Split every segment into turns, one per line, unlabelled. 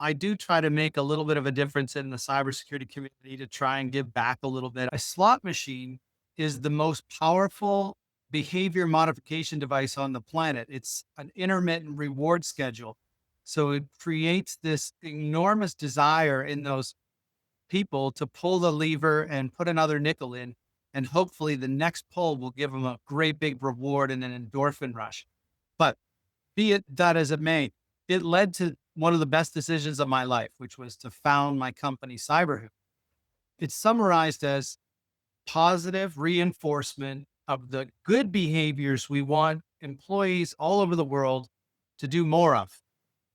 I do try to make a little bit of a difference in the cybersecurity community to try and give back a little bit. A slot machine is the most powerful behavior modification device on the planet. It's an intermittent reward schedule. So it creates this enormous desire in those people to pull the lever and put another nickel in. And hopefully the next pull will give them a great big reward and an endorphin rush. But be it that as it may, it led to one of the best decisions of my life, which was to found my company, Cyberhoot. It's summarized as positive reinforcement of the good behaviors we want employees all over the world to do more of,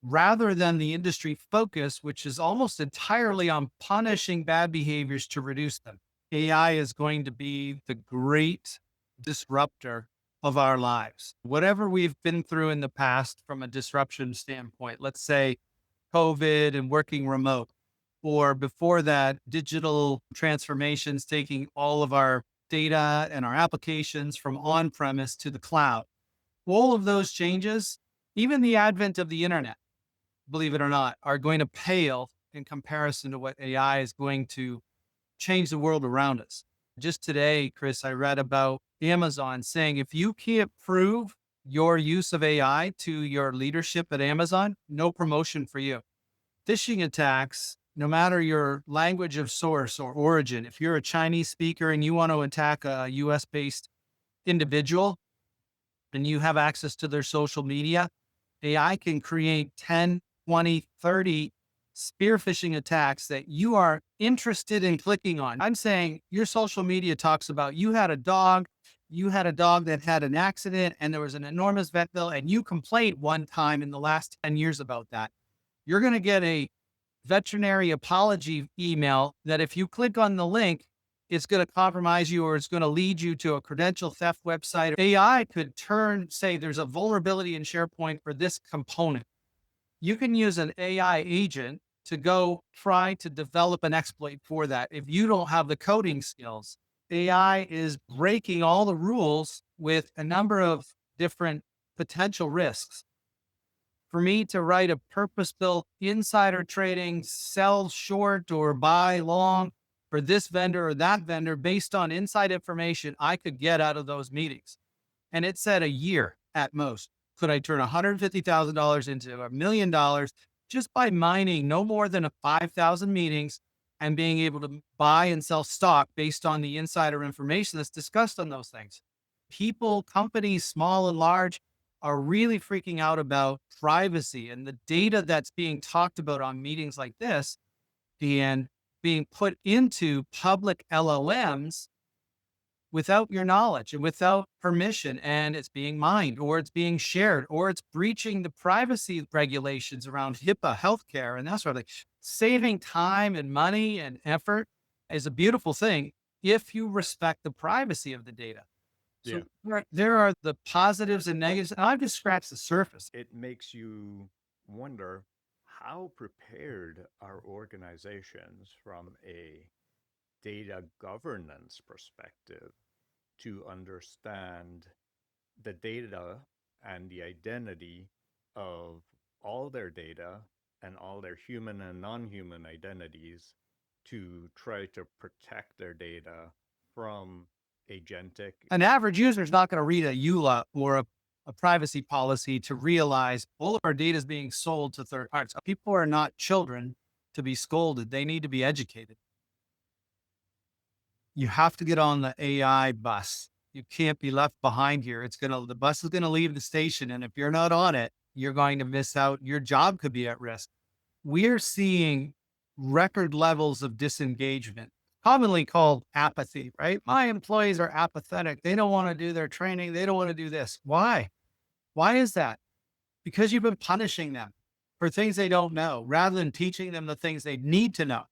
rather than the industry focus, which is almost entirely on punishing bad behaviors to reduce them. AI is going to be the great disruptor of our lives. Whatever we've been through in the past from a disruption standpoint, let's say COVID and working remote, or before that, digital transformations, taking all of our data and our applications from on premise to the cloud. All of those changes, even the advent of the internet, believe it or not, are going to pale in comparison to what AI is going to change the world around us. Just today, Chris, I read about Amazon saying if you can't prove your use of AI to your leadership at Amazon, no promotion for you. Phishing attacks, no matter your language of source or origin, if you're a Chinese speaker and you want to attack a US based individual and you have access to their social media, AI can create 10, 20, 30 spear phishing attacks that you are interested in clicking on. I'm saying your social media talks about you had a dog that had an accident and there was an enormous vet bill and you complained one time in the last 10 years about that. You're going to get a veterinary apology email that if you click on the link, it's going to compromise you or it's going to lead you to a credential theft website. AI could say there's a vulnerability in SharePoint for this component. You can use an AI agent to go try to develop an exploit for that. If you don't have the coding skills, AI is breaking all the rules with a number of different potential risks. For me to write a purpose built insider trading, sell short or buy long for this vendor or that vendor based on inside information I could get out of those meetings. And it said a year at most. Could I turn $150,000 into $1 million just by mining no more than 5,000 meetings and being able to buy and sell stock based on the insider information that's discussed on those things? People, companies, small and large, are really freaking out about privacy and the data that's being talked about on meetings like this and being put into public LLMs without your knowledge and without permission, and it's being mined or it's being shared or it's breaching the privacy regulations around HIPAA, healthcare, and that sort of thing. Saving time and money and effort is a beautiful thing if you respect the privacy of the data.
Yeah.
So there are the positives and negatives, and I've just scratched the surface.
It makes you wonder, how prepared are organizations from a data governance perspective to understand the data and the identity of all their data and all their human and non-human identities to try to protect their data from agentic.
An average user is not going to read a EULA or a privacy policy to realize all of our data is being sold to third parties. People are not children to be scolded. They need to be educated. You have to get on the AI bus. You can't be left behind here. The bus is going to leave the station. And if you're not on it, you're going to miss out. Your job could be at risk. We're seeing record levels of disengagement, commonly called apathy, right? My employees are apathetic. They don't want to do their training. They don't want to do this. Why? Why is that? Because you've been punishing them for things they don't know rather than teaching them the things they need to know.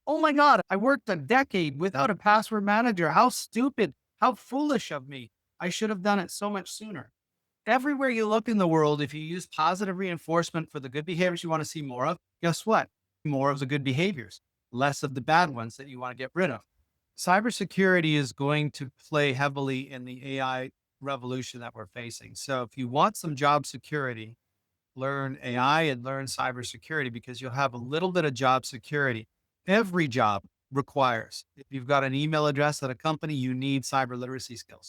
Oh my God, I worked a decade without a password manager. How stupid, how foolish of me. I should have done it so much sooner. Everywhere you look in the world, if you use positive reinforcement for the good behaviors you want to see more of, guess what? More of the good behaviors, less of the bad ones that you want to get rid of. Cybersecurity is going to play heavily in the AI revolution that we're facing. So if you want some job security, learn AI and learn cybersecurity because you'll have a little bit of job security. Every job requires, if you've got an email address at a company, you need cyber literacy skills.